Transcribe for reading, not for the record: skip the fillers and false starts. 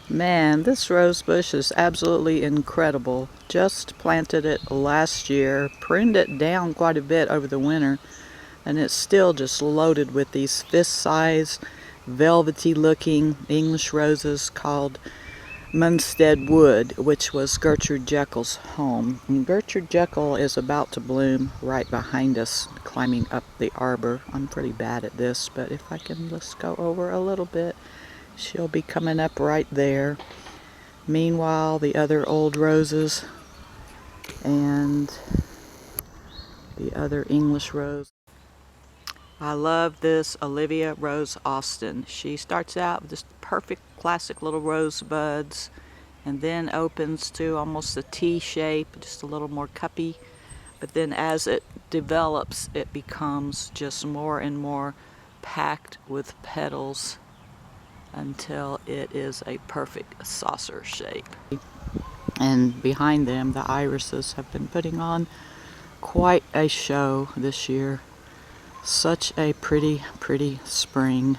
Man, this rose bush is absolutely incredible. Just planted it last year, pruned it down quite a bit over the winter, and it's still just loaded with these fist-sized, velvety-looking English roses called Munstead Wood, which was Gertrude Jekyll's home. And Gertrude Jekyll is about to bloom right behind us, climbing up the arbor. I'm pretty bad at this, but if I can just go over a little bit, she'll be coming up right there. Meanwhile, the other old roses and the other English rose. I love this Olivia Rose Austin. She starts out with just perfect classic little rose buds and then opens to almost a T shape, just a little more cuppy. But then as it develops, it becomes just more and more packed with petals until it is a perfect saucer shape. And behind them, the irises have been putting on quite a show this year. Such a pretty, pretty spring.